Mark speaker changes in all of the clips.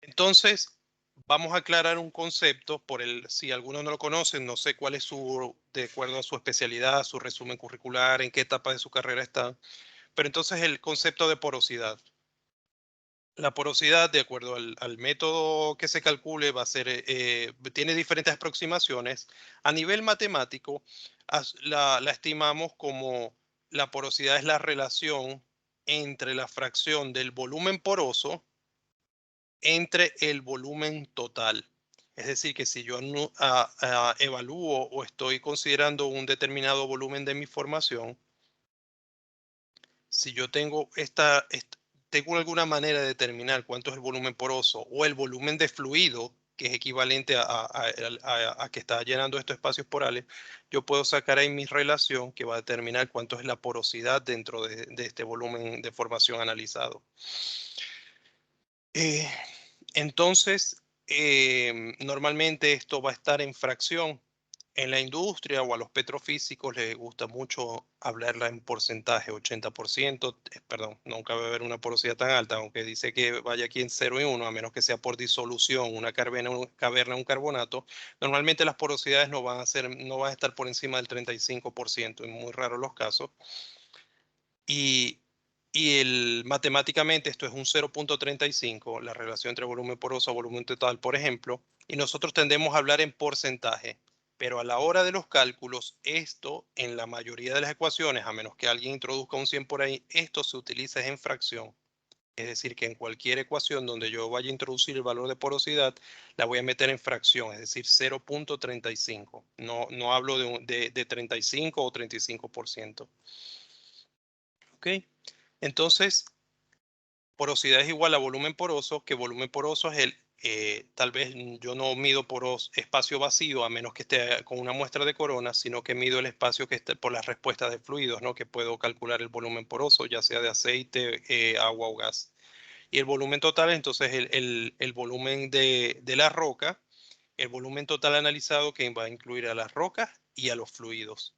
Speaker 1: Entonces, vamos a aclarar un concepto si algunos no lo conocen, no sé cuál es de acuerdo a su especialidad, su resumen curricular, en qué etapa de su carrera está, pero entonces el concepto de porosidad. La porosidad, de acuerdo al método que se calcule, tiene diferentes aproximaciones. A nivel matemático, la estimamos como la porosidad es la relación entre la fracción del volumen poroso entre el volumen total. Es decir, que si yo evalúo o estoy considerando un determinado volumen de mi formación, si yo tengo alguna manera de determinar cuánto es el volumen poroso o el volumen de fluido, que es equivalente a que está llenando estos espacios porales, yo puedo sacar ahí mi relación que va a determinar cuánto es la porosidad dentro de este volumen de formación analizado. Eh, entonces, normalmente esto va a estar en fracción. En la industria o a los petrofísicos les gusta mucho hablarla en porcentaje, 80%, perdón, nunca va a haber una porosidad tan alta, aunque dice que vaya aquí en 0 y 1, a menos que sea por disolución, una caverna, un carbonato. Normalmente las porosidades no van a estar por encima del 35%, en muy raros los casos. Y, matemáticamente esto es un 0,35, la relación entre volumen poroso a volumen total, por ejemplo, y nosotros tendemos a hablar en porcentaje, pero a la hora de los cálculos, esto en la mayoría de las ecuaciones, a menos que alguien introduzca un 100 por ahí, esto se utiliza en fracción. Es decir, que en cualquier ecuación donde yo vaya a introducir el valor de porosidad, la voy a meter en fracción, es decir, 0,35. No hablo de 35 o 35%. ¿Ok? Entonces, porosidad es igual a volumen poroso, que volumen poroso es tal vez yo no mido espacio vacío a menos que esté con una muestra de corona, sino que mido el espacio que está por las respuestas de fluidos, ¿no? Que puedo calcular el volumen poroso, ya sea de aceite, agua o gas. Y el volumen total, entonces el volumen de la roca, el volumen total analizado que va a incluir a las rocas y a los fluidos.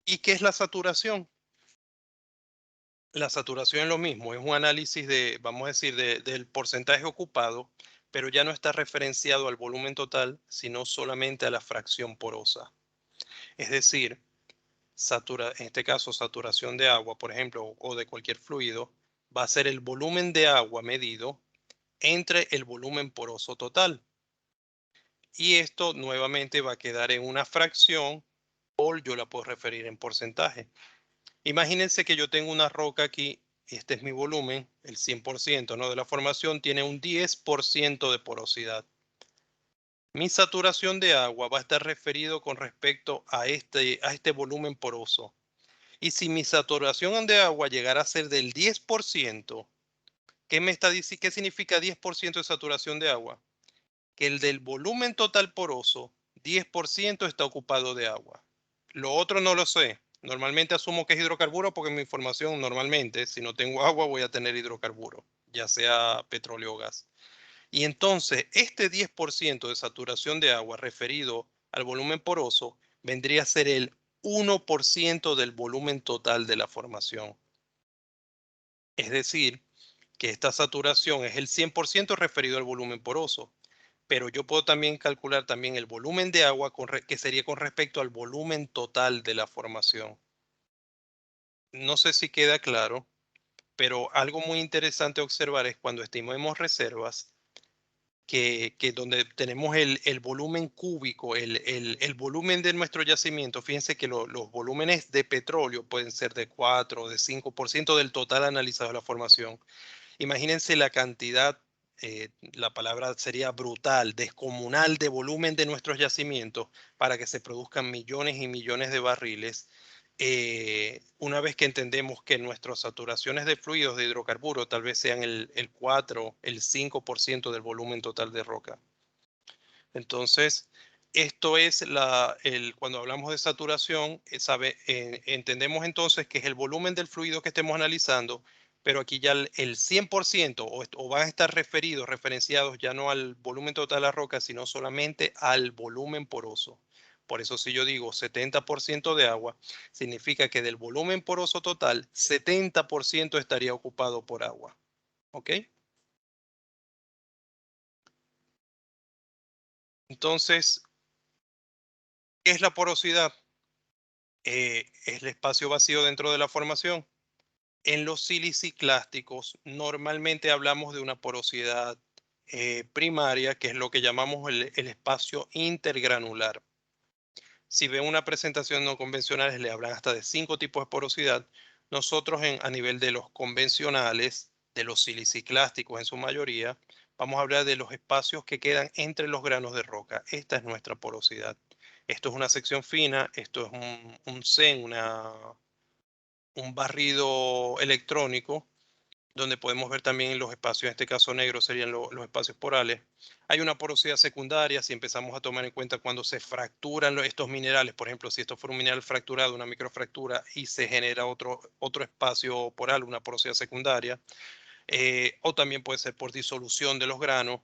Speaker 1: ¿Y qué es la saturación? La saturación es lo mismo, es un análisis vamos a decir, del porcentaje ocupado, pero ya no está referenciado al volumen total, sino solamente a la fracción porosa. Es decir, en este caso, saturación de agua, por ejemplo, o de cualquier fluido, va a ser el volumen de agua medido entre el volumen poroso total. Y esto nuevamente va a quedar en una fracción, o yo la puedo referir en porcentaje. Imagínense que yo tengo una roca aquí, y este es mi volumen, el 100%, ¿no? De la formación tiene un 10% de porosidad. Mi saturación de agua va a estar referido con respecto a este volumen poroso. Y si mi saturación de agua llegara a ser del 10%, ¿qué significa 10% de saturación de agua? Que el del volumen total poroso, 10% está ocupado de agua. Lo otro no lo sé. Normalmente asumo que es hidrocarburo porque mi información normalmente, si no tengo agua, voy a tener hidrocarburo, ya sea petróleo o gas. Y entonces, este 10% de saturación de agua referido al volumen poroso vendría a ser el 1% del volumen total de la formación. Es decir, que esta saturación es el 100% referido al volumen poroso, pero yo puedo también calcular también el volumen de agua que sería con respecto al volumen total de la formación. No sé si queda claro, pero algo muy interesante a observar es cuando estimemos reservas, que donde tenemos el volumen cúbico, el volumen de nuestro yacimiento, fíjense que los volúmenes de petróleo pueden ser de 4 o de 5% del total analizado de la formación. Imagínense la cantidad, la palabra sería brutal, descomunal de volumen de nuestros yacimientos para que se produzcan millones y millones de barriles. Una vez que entendemos que nuestras saturaciones de fluidos de hidrocarburos tal vez sean el 4, el 5% del volumen total de roca. Entonces, esto es cuando hablamos de saturación, entendemos entonces que es el volumen del fluido que estemos analizando, pero aquí ya el 100% o van a estar referenciados ya no al volumen total de la roca, sino solamente al volumen poroso. Por eso si yo digo 70% de agua, significa que del volumen poroso total, 70% estaría ocupado por agua. ¿Ok? Entonces, ¿qué es la porosidad? Es el espacio vacío dentro de la formación. En los siliciclásticos normalmente hablamos de una porosidad primaria, que es lo que llamamos el espacio intergranular. Si ven una presentación no convencionales, le hablan hasta de 5 tipos de porosidad. Nosotros a nivel de los convencionales, de los siliciclásticos en su mayoría, vamos a hablar de los espacios que quedan entre los granos de roca. Esta es nuestra porosidad. Esto es una sección fina, esto es un CEN, un barrido electrónico, donde podemos ver también los espacios, en este caso negro serían los espacios porales. Hay una porosidad secundaria si empezamos a tomar en cuenta cuando se fracturan estos minerales. Por ejemplo, si esto fuera un mineral fracturado, una microfractura, y se genera otro espacio poral, una porosidad secundaria. O también puede ser por disolución de los granos.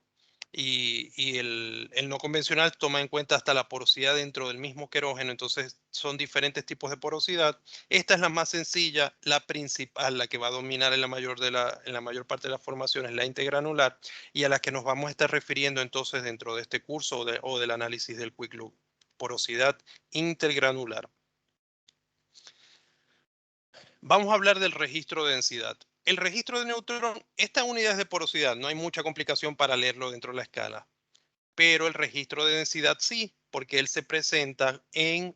Speaker 1: Y el no convencional toma en cuenta hasta la porosidad dentro del mismo querógeno, entonces son diferentes tipos de porosidad. Esta es la más sencilla, la principal, la que va a dominar en la mayor parte de la formación, es la intergranular, y a la que nos vamos a estar refiriendo entonces dentro de este curso o del análisis del Quick Look, porosidad intergranular. Vamos a hablar del registro de densidad. El registro de neutrón, estas unidades de porosidad, no hay mucha complicación para leerlo dentro de la escala, pero el registro de densidad sí, porque él se presenta en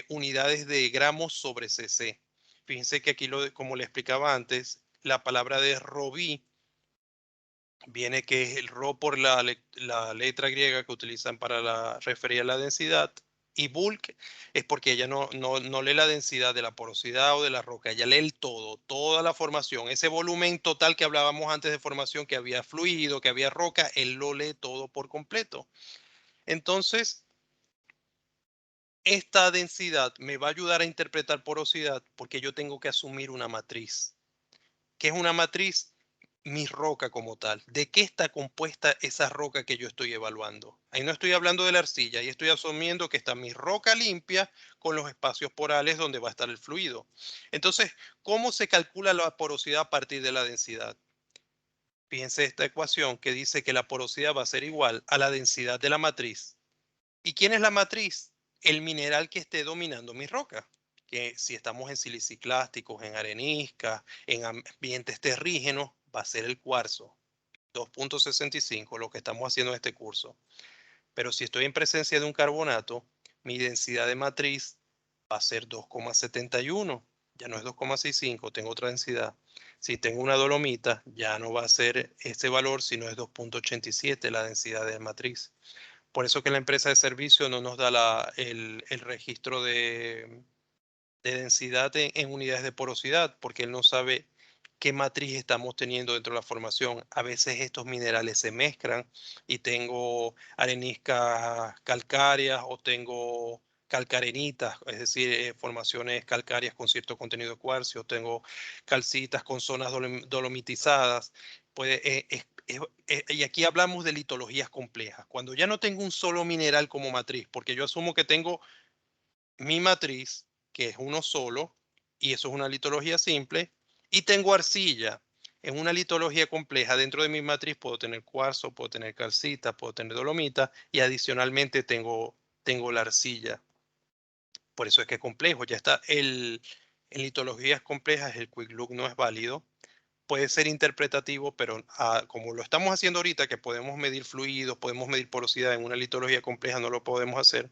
Speaker 1: unidades de gramos sobre cc. Fíjense que aquí, como le explicaba antes, la palabra de ρ viene que es el ρ por la letra griega que utilizan para referir a la densidad. Y bulk es porque ella no lee la densidad de la porosidad o de la roca, ella lee el todo, toda la formación, ese volumen total que hablábamos antes de formación, que había fluido, que había roca, él lo lee todo por completo. Entonces, esta densidad me va a ayudar a interpretar porosidad porque yo tengo que asumir una matriz. ¿Qué es una matriz? Mi roca como tal. ¿De qué está compuesta esa roca que yo estoy evaluando? Ahí no estoy hablando de la arcilla, ahí estoy asumiendo que está mi roca limpia con los espacios porales donde va a estar el fluido. Entonces, ¿cómo se calcula la porosidad a partir de la densidad? Fíjense esta ecuación que dice que la porosidad va a ser igual a la densidad de la matriz. ¿Y quién es la matriz? El mineral que esté dominando mi roca. Que si estamos en siliciclásticos, en areniscas, en ambientes terrígenos, va a ser el cuarzo, 2.65, lo que estamos haciendo en este curso. Pero si estoy en presencia de un carbonato, mi densidad de matriz va a ser 2,71. Ya no es 2,65, tengo otra densidad. Si tengo una dolomita, ya no va a ser ese valor, sino es 2,87 la densidad de matriz. Por eso que la empresa de servicio no nos da el registro de densidad en unidades de porosidad, porque él no sabe qué matriz estamos teniendo dentro de la formación. A veces estos minerales se mezclan y tengo areniscas calcáreas o tengo calcarenitas, es decir, formaciones calcáreas con cierto contenido de cuarzo, tengo calcitas con zonas dolomitizadas. Y aquí hablamos de litologías complejas. Cuando ya no tengo un solo mineral como matriz, porque yo asumo que tengo mi matriz, que es uno solo, y eso es una litología simple, y tengo arcilla. En una litología compleja, dentro de mi matriz puedo tener cuarzo, puedo tener calcita, puedo tener dolomita, y adicionalmente tengo la arcilla. Por eso es que es complejo. Ya está, en litologías complejas el Quick Look no es válido. Puede ser interpretativo, pero como lo estamos haciendo ahorita, que podemos medir fluidos, podemos medir porosidad en una litología compleja, no lo podemos hacer.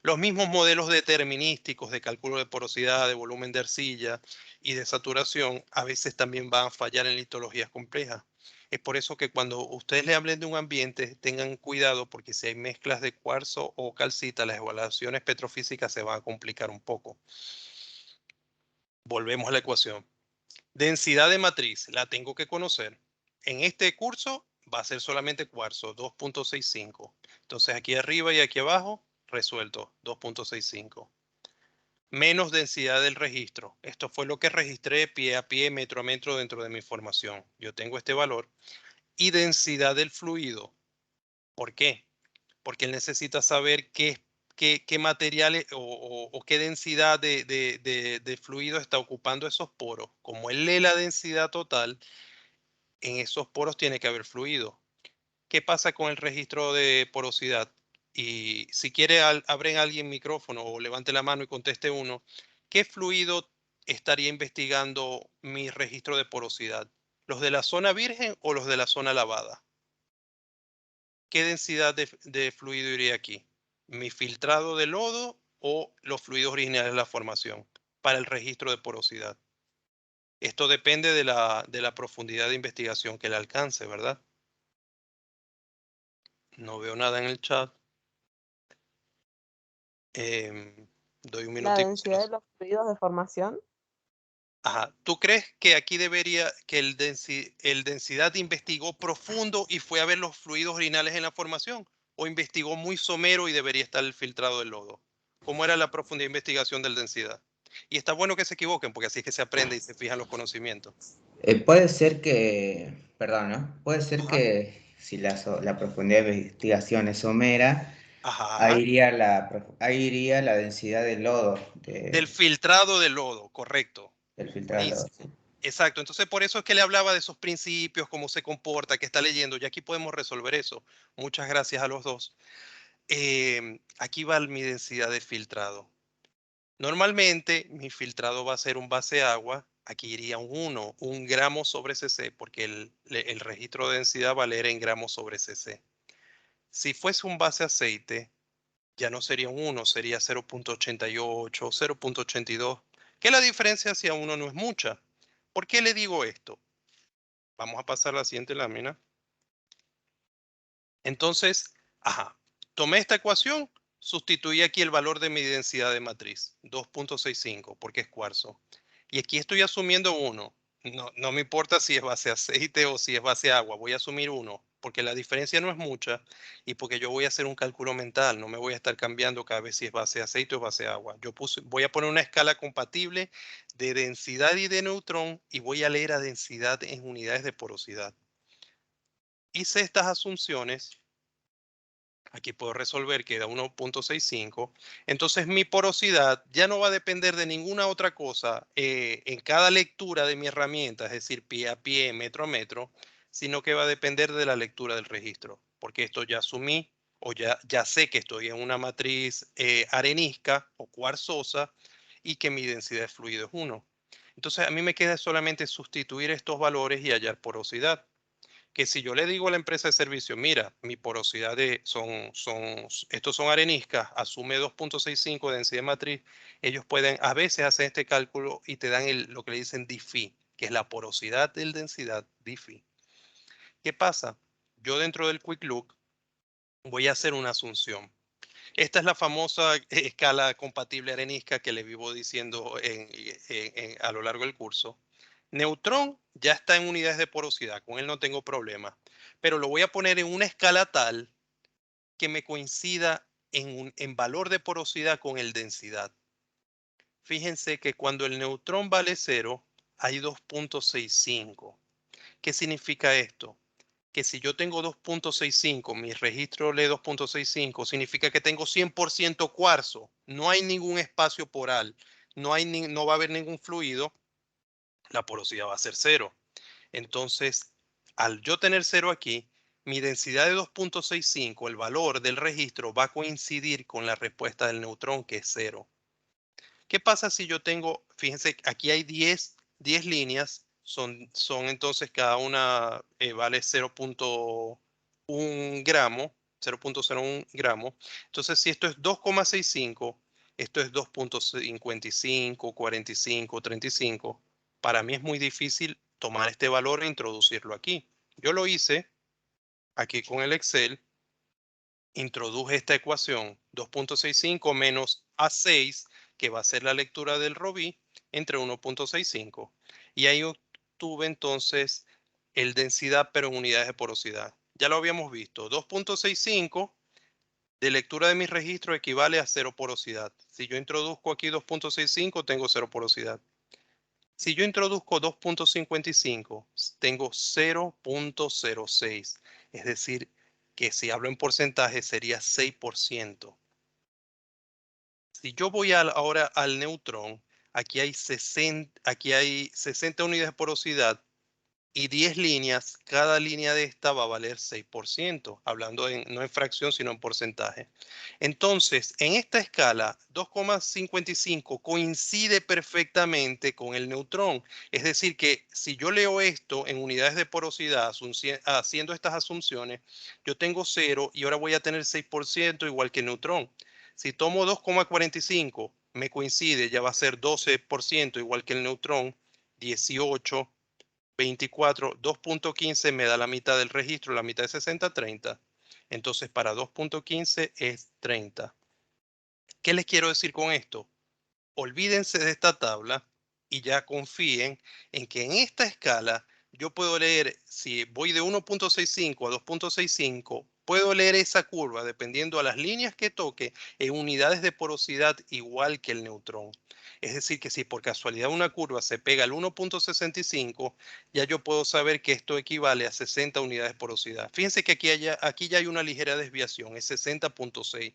Speaker 1: Los mismos modelos determinísticos de cálculo de porosidad, de volumen de arcilla y de saturación a veces también van a fallar en litologías complejas. Es por eso que cuando ustedes le hablen de un ambiente, tengan cuidado porque si hay mezclas de cuarzo o calcita, las evaluaciones petrofísicas se van a complicar un poco. Volvemos a la ecuación. Densidad de matriz, la tengo que conocer. En este curso va a ser solamente cuarzo, 2.65. Entonces aquí arriba y aquí abajo, resuelto, 2.65. Menos densidad del registro. Esto fue lo que registré pie a pie, metro a metro dentro de mi información. Yo tengo este valor. Y densidad del fluido. ¿Por qué? Porque él necesita saber qué materiales o qué densidad de fluido está ocupando esos poros. Como él lee la densidad total, en esos poros tiene que haber fluido. ¿Qué pasa con el registro de porosidad? Y si quiere, abren alguien micrófono o levante la mano y conteste uno. ¿Qué fluido estaría investigando mi registro de porosidad? ¿Los de la zona virgen o los de la zona lavada? ¿Qué densidad de fluido iría aquí? ¿Mi filtrado de lodo o los fluidos originales de la formación para el registro de porosidad? Esto depende de la profundidad de investigación que le alcance, ¿verdad? No veo nada en el chat. Doy un
Speaker 2: La
Speaker 1: minutico.
Speaker 2: densidad de los fluidos de formación.
Speaker 1: Ajá. ¿Tú crees que aquí debería, que el densidad investigó profundo y fue a ver los fluidos orinales en la formación? ¿O investigó muy somero y debería estar el filtrado del lodo? ¿Cómo era la profundidad de investigación del densidad? Y está bueno que se equivoquen, porque así es que se aprende y se fijan los conocimientos.
Speaker 3: Puede ser que, perdón, ¿no? Puede ser
Speaker 1: Ajá.
Speaker 3: que si la profundidad de investigación es somera,
Speaker 1: Ajá.
Speaker 3: ahí iría la densidad del lodo,
Speaker 1: Del filtrado del lodo, correcto.
Speaker 3: del filtrado del lodo.
Speaker 1: Buenísimo.
Speaker 3: Sí.
Speaker 1: Exacto. Entonces, por eso es que le hablaba de esos principios, cómo se comporta, qué está leyendo. Y aquí podemos resolver eso. Muchas gracias a los dos. Aquí va mi densidad de filtrado. Normalmente mi filtrado va a ser un base agua. Aquí iría un 1, 1 gramo sobre cc, porque el registro de densidad va a leer en gramos sobre cc. Si fuese un base aceite, ya no sería un 1, sería 0.88, 0.82, que la diferencia hacia 1 no es mucha. ¿Por qué le digo esto? Vamos a pasar a la siguiente lámina. Entonces, ajá, tomé esta ecuación, sustituí aquí el valor de mi densidad de matriz, 2.65, porque es cuarzo. Y aquí estoy asumiendo 1. No me importa si es base aceite o si es base agua, voy a asumir 1, porque la diferencia no es mucha y porque yo voy a hacer un cálculo mental, no me voy a estar cambiando cada vez si es base aceite o base agua. Voy a poner una escala compatible de densidad y de neutrón y voy a leer a densidad en unidades de porosidad. Hice estas asunciones. Aquí puedo resolver que da 1.65. Entonces mi porosidad ya no va a depender de ninguna otra cosa en cada lectura de mi herramienta, es decir, pie a pie, metro a metro, sino que va a depender de la lectura del registro, porque esto ya asumí o ya sé que estoy en una matriz arenisca o cuarzosa y que mi densidad de fluido es 1. Entonces a mí me queda solamente sustituir estos valores y hallar porosidad. Que si yo le digo a la empresa de servicio, mira, mi porosidad estos son areniscas, asume 2.65 de densidad matriz, ellos pueden, a veces hacen este cálculo y te dan lo que le dicen DFI, que es la porosidad de densidad DFI. ¿Qué pasa? Yo dentro del Quick Look voy a hacer una asunción. Esta es la famosa escala compatible arenisca que le vivo diciendo a lo largo del curso. Neutrón ya está en unidades de porosidad, con él no tengo problema, pero lo voy a poner en una escala tal que me coincida en valor de porosidad con el densidad. Fíjense que cuando el neutrón vale 0, hay 2.65. ¿Qué significa esto? Que si yo tengo 2.65, mi registro lee 2.65, significa que tengo 100% cuarzo. No hay ningún espacio poral, no va a haber ningún fluido, la porosidad va a ser 0. Entonces, al yo tener 0 aquí, mi densidad de 2.65, el valor del registro, va a coincidir con la respuesta del neutrón, que es 0. ¿Qué pasa si yo tengo, fíjense, aquí hay 10 líneas, son entonces cada una vale 0.1 gramo, 0.01 gramo. Entonces, si esto es 2.65, esto es 2.55, 45, 35. Para mí es muy difícil tomar este valor e introducirlo aquí. Yo lo hice aquí con el Excel, introduje esta ecuación 2.65 menos A6, que va a ser la lectura del Robí, entre 1.65. Y ahí obtuve entonces el densidad, pero en unidades de porosidad. Ya lo habíamos visto. 2.65 de lectura de mi registro equivale a 0 porosidad. Si yo introduzco aquí 2.65, tengo 0 porosidad. Si yo introduzco 2.55, tengo 0.06. Es decir, que si hablo en porcentaje sería 6%. Si yo voy ahora al neutrón, aquí hay 60 unidades de porosidad y 10 líneas. Cada línea de esta va a valer 6%, hablando no en fracción, sino en porcentaje. Entonces, en esta escala, 2,55 coincide perfectamente con el neutrón. Es decir, que si yo leo esto en unidades de porosidad, haciendo estas asunciones, yo tengo 0 y ahora voy a tener 6% igual que el neutrón. Si tomo 2,45, me coincide, ya va a ser 12% igual que el neutrón, 18, 24, 2.15 me da la mitad del registro, la mitad de 60, 30. Entonces, para 2.15 es 30. ¿Qué les quiero decir con esto? Olvídense de esta tabla y ya confíen en que en esta escala yo puedo leer, si voy de 1.65 a 2.65, puedo leer esa curva dependiendo a las líneas que toque en unidades de porosidad igual que el neutrón. Es decir, que si por casualidad una curva se pega al 1.65, ya yo puedo saber que esto equivale a 60 unidades de porosidad. Fíjense que aquí ya hay una ligera desviación, es 60.6.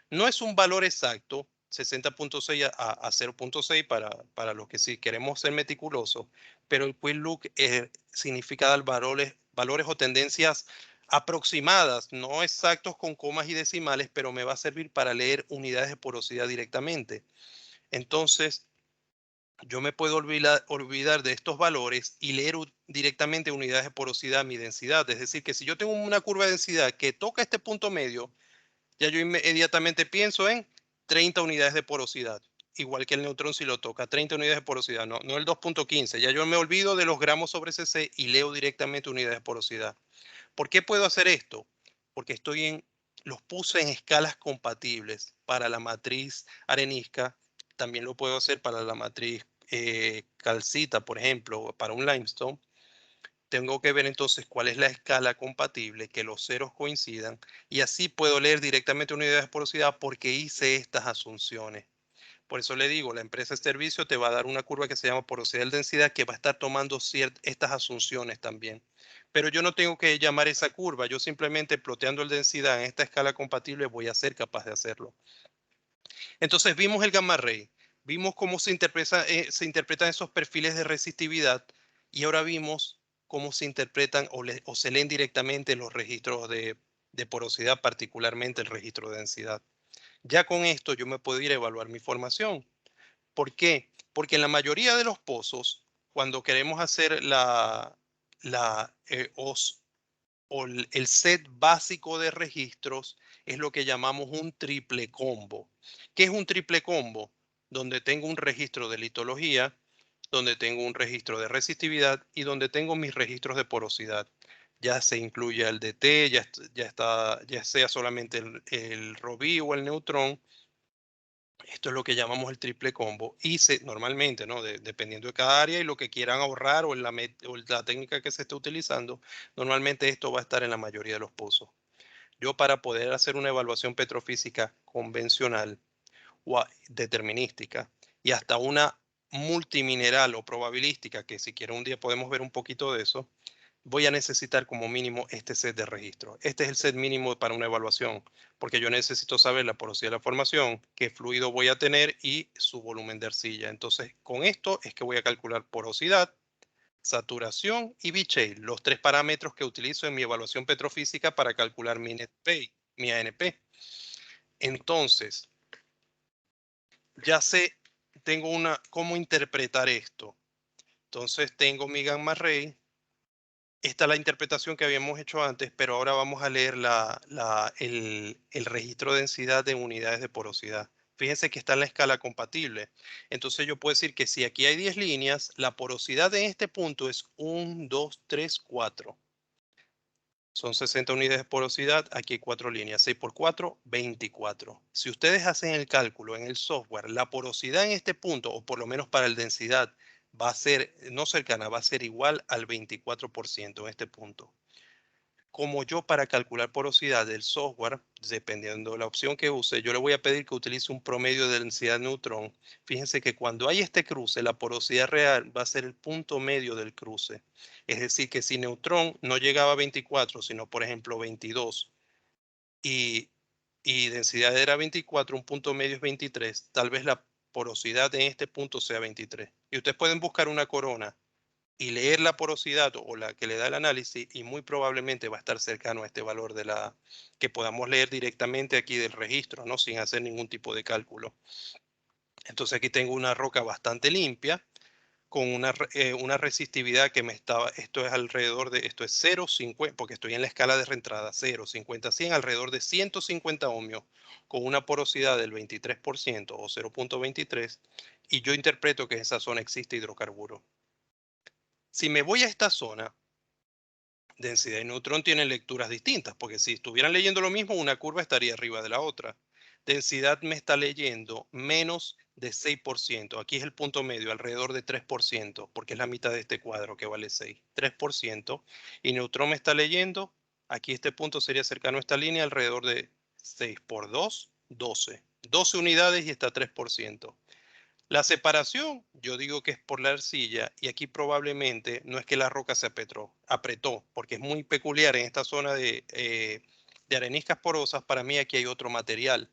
Speaker 1: No es un valor exacto, 60.6 a 0.6 para los que sí queremos ser meticulosos, pero el quick look significa dar valores o tendencias aproximadas, no exactos con comas y decimales, pero me va a servir para leer unidades de porosidad directamente. Entonces, yo me puedo olvidar de estos valores y leer directamente unidades de porosidad mi densidad. Es decir, que si yo tengo una curva de densidad que toca este punto medio, ya yo inmediatamente pienso en 30 unidades de porosidad, igual que el neutrón si lo toca, 30 unidades de porosidad, no el 2.15. Ya yo me olvido de los gramos sobre cc y leo directamente unidades de porosidad. ¿Por qué puedo hacer esto? Porque los puse en escalas compatibles para la matriz arenisca. También lo puedo hacer para la matriz calcita, por ejemplo, para un limestone. Tengo que ver entonces cuál es la escala compatible, que los ceros coincidan, y así puedo leer directamente unidades de porosidad porque hice estas asunciones. Por eso le digo, la empresa de servicio te va a dar una curva que se llama porosidad de densidad que va a estar tomando estas asunciones también. Pero yo no tengo que llamar esa curva, yo simplemente ploteando el densidad en esta escala compatible voy a ser capaz de hacerlo. Entonces vimos el gamma ray, vimos cómo se interpretan esos perfiles de resistividad y ahora vimos cómo se interpretan o se leen directamente los registros de porosidad, particularmente el registro de densidad. Ya con esto yo me puedo ir a evaluar mi formación. ¿Por qué? Porque en la mayoría de los pozos, cuando queremos hacer el set básico de registros, es lo que llamamos un triple combo. ¿Qué es un triple combo? Donde tengo un registro de litología, donde tengo un registro de resistividad y donde tengo mis registros de porosidad. Ya se incluye el DT, ya sea solamente el Robí o el neutrón. Esto es lo que llamamos el triple combo y normalmente, ¿no? Dependiendo de cada área y lo que quieran ahorrar o la técnica que se esté utilizando, normalmente esto va a estar en la mayoría de los pozos. Yo para poder hacer una evaluación petrofísica convencional o determinística y hasta una multimineral o probabilística, que si quiere un día podemos ver un poquito de eso, voy a necesitar como mínimo este set de registros. Este es el set mínimo para una evaluación, porque yo necesito saber la porosidad de la formación, qué fluido voy a tener y su volumen de arcilla. Entonces, con esto es que voy a calcular porosidad, saturación y B-shale, los tres parámetros que utilizo en mi evaluación petrofísica para calcular mi NP, mi ANP. Entonces, ya sé, cómo interpretar esto. Entonces, tengo mi gamma ray. Esta es la interpretación que habíamos hecho antes, pero ahora vamos a leer el registro de densidad de unidades de porosidad. Fíjense que está en la escala compatible. Entonces yo puedo decir que si aquí hay 10 líneas, la porosidad en este punto es 1, 2, 3, 4. Son 60 unidades de porosidad, aquí hay 4 líneas, 6 por 4, 24. Si ustedes hacen el cálculo en el software, la porosidad en este punto, o por lo menos para la densidad, va a ser, no cercana, va a ser igual al 24% en este punto. Como yo para calcular porosidad del software, dependiendo de la opción que use, yo le voy a pedir que utilice un promedio de densidad de neutrón. Fíjense que cuando hay este cruce, la porosidad real va a ser el punto medio del cruce. Es decir, que si neutrón no llegaba a 24, sino por ejemplo 22, y y densidad era 24, un punto medio es 23, tal vez la porosidad en este punto sea 23. Y ustedes pueden buscar una corona y leer la porosidad o la que le da el análisis y muy probablemente va a estar cercano a este valor de la que podamos leer directamente aquí del registro, ¿no? Sin hacer ningún tipo de cálculo. Entonces aquí tengo una roca bastante limpia con una resistividad que me estaba, esto es alrededor de, esto es 0,50, porque estoy en la escala de reentrada, 0, 50, 100, alrededor de 150 ohmios, con una porosidad del 23% o 0,23, y yo interpreto que en esa zona existe hidrocarburo. Si me voy a esta zona, densidad y neutrón tienen lecturas distintas, porque si estuvieran leyendo lo mismo, una curva estaría arriba de la otra. Densidad me está leyendo menos de 6%. Aquí es el punto medio, alrededor de 3%, porque es la mitad de este cuadro que vale 6. 3%. Y neutrón me está leyendo, aquí este punto sería cercano a esta línea, alrededor de 6 por 2, 12. 12 unidades y está 3%. La separación, yo digo que es por la arcilla y aquí probablemente no es que la roca se apretó, porque es muy peculiar en esta zona de areniscas porosas. Para mí aquí hay otro material.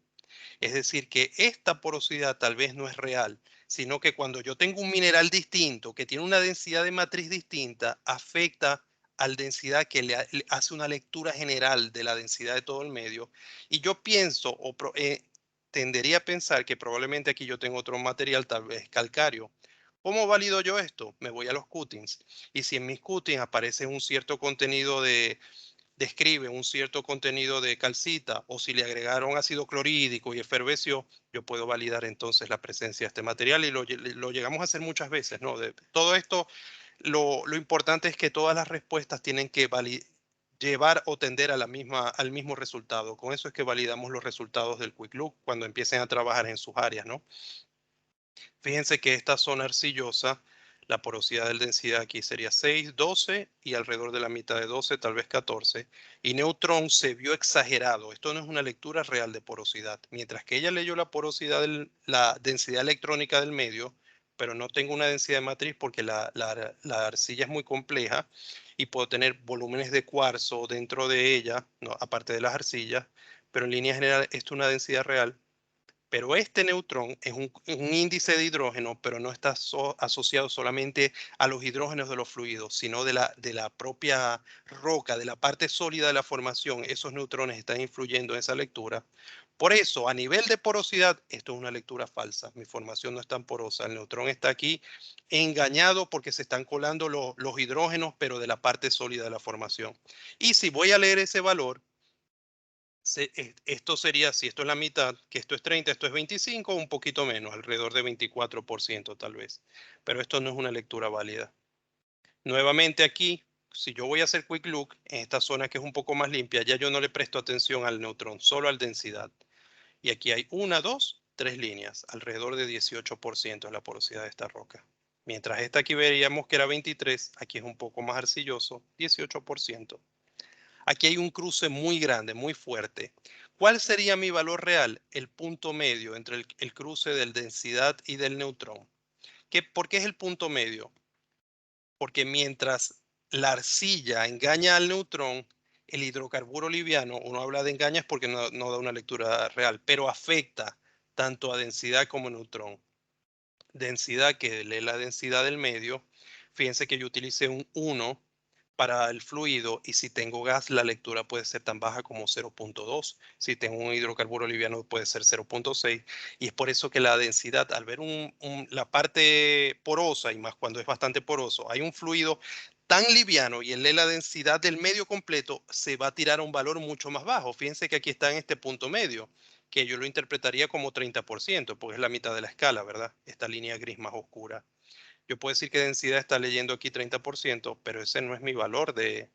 Speaker 1: Es decir, que esta porosidad tal vez no es real, sino que cuando yo tengo un mineral distinto, que tiene una densidad de matriz distinta, afecta a la densidad que le hace una lectura general de la densidad de todo el medio. Y yo pienso, tendería a pensar que probablemente aquí yo tengo otro material, tal vez calcáreo. ¿Cómo valido yo esto? Me voy a los cuttings. Y si en mis cuttings aparece un cierto contenido describe un cierto contenido de calcita o si le agregaron ácido clorhídrico y eferveció, yo puedo validar entonces la presencia de este material y lo llegamos a hacer muchas veces, ¿no? Todo esto, lo importante es que todas las respuestas tienen que llevar o tender a al mismo resultado. Con eso es que validamos los resultados del Quick Look cuando empiecen a trabajar en sus áreas, ¿no? Fíjense que esta zona arcillosa, la porosidad de densidad aquí sería 6, 12 y alrededor de la mitad de 12, tal vez 14. Y neutrón se vio exagerado. Esto no es una lectura real de porosidad. Mientras que ella leyó la porosidad, la densidad electrónica del medio, pero no tengo una densidad de matriz porque la arcilla es muy compleja y puedo tener volúmenes de cuarzo dentro de ella, ¿no? Aparte de las arcillas, pero en línea general esto es una densidad real. Pero este neutrón es un índice de hidrógeno, pero no está asociado solamente a los hidrógenos de los fluidos, sino de la propia roca, de la parte sólida de la formación. Esos neutrones están influyendo en esa lectura. Por eso, a nivel de porosidad, esto es una lectura falsa. Mi formación no es tan porosa. El neutrón está aquí engañado porque se están colando los hidrógenos, pero de la parte sólida de la formación. Y si voy a leer ese valor, esto sería, si esto es la mitad, que esto es 30, esto es 25, un poquito menos, alrededor de 24% tal vez. Pero esto no es una lectura válida. Nuevamente aquí, si yo voy a hacer Quick Look, en esta zona que es un poco más limpia, ya yo no le presto atención al neutrón, solo al densidad. Y aquí hay 1, 2, 3 líneas, alrededor de 18% es la porosidad de esta roca. Mientras esta aquí veríamos que era 23, aquí es un poco más arcilloso, 18%. Aquí hay un cruce muy grande, muy fuerte. ¿Cuál sería mi valor real? El punto medio entre el cruce de densidad y del neutrón. ¿Por qué es el punto medio? Porque mientras la arcilla engaña al neutrón, el hidrocarburo liviano, uno habla de engañas porque no da una lectura real, pero afecta tanto a densidad como neutrón. Densidad que lee la densidad del medio. Fíjense que yo utilicé un 1 para el fluido y si tengo gas la lectura puede ser tan baja como 0,2. Si tengo un hidrocarburo liviano puede ser 0,6 y es por eso que la densidad al ver la parte porosa y más cuando es bastante poroso, hay un fluido tan liviano y él lee la densidad del medio completo, se va a tirar a un valor mucho más bajo. Fíjense que aquí está en este punto medio, que yo lo interpretaría como 30%, porque es la mitad de la escala, ¿verdad? Esta línea gris más oscura. Yo puedo decir que densidad está leyendo aquí 30%, pero ese no es mi valor de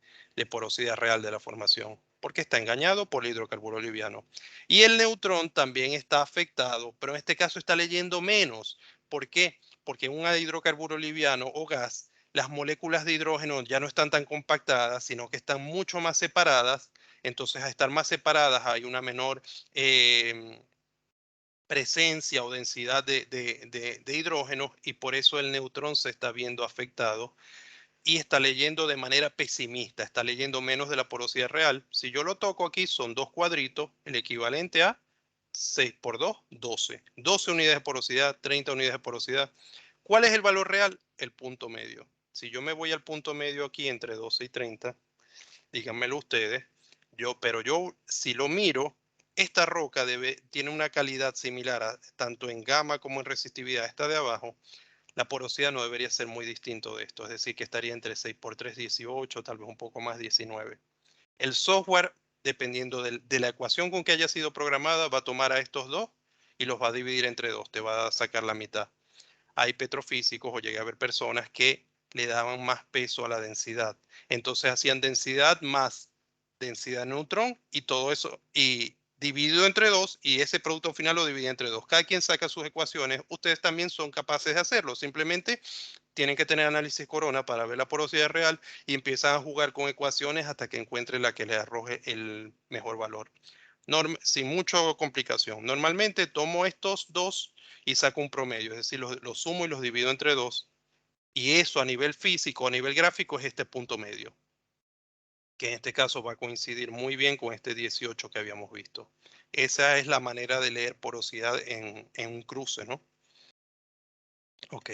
Speaker 1: porosidad real de la formación, porque está engañado por el hidrocarburo liviano. Y el neutrón también está afectado, pero en este caso está leyendo menos. ¿Por qué? Porque en un hidrocarburo liviano o gas, las moléculas de hidrógeno ya no están tan compactadas, sino que están mucho más separadas. Entonces, al estar más separadas, hay una menor presencia o densidad de hidrógeno y por eso el neutrón se está viendo afectado. y está leyendo de manera pesimista, está leyendo menos de la porosidad real. Si yo lo toco aquí, son 2 cuadritos, el equivalente a 6 por 2, 12. 12 unidades de porosidad, 30 unidades de porosidad. ¿Cuál es el valor real? El punto medio. Si yo me voy al punto medio aquí entre 12 y 30, díganmelo ustedes, pero yo si lo miro, esta roca tiene una calidad similar tanto en gamma como en resistividad. Esta de abajo, la porosidad no debería ser muy distinto de esto, es decir, que estaría entre 6 por 3, 18, tal vez un poco más, 19. El software, dependiendo de la ecuación con que haya sido programada, va a tomar a estos dos y los va a dividir entre dos, te va a sacar la mitad. Hay petrofísicos o llegué a ver personas que le daban más peso a la densidad. Entonces hacían densidad más densidad de neutrón y todo eso, y dividido entre dos, y ese producto final lo divide entre dos. Cada quien saca sus ecuaciones. Ustedes también son capaces de hacerlo. Simplemente tienen que tener análisis corona para ver la porosidad real y empiezan a jugar con ecuaciones hasta que encuentren la que les arroje el mejor valor. Sin mucha complicación. Normalmente tomo estos dos y saco un promedio, es decir, los sumo y los divido entre dos. Y eso a nivel físico, a nivel gráfico, es este punto medio, que en este caso va a coincidir muy bien con este 18 que habíamos visto. Esa es la manera de leer porosidad en un cruce, ¿no? Ok.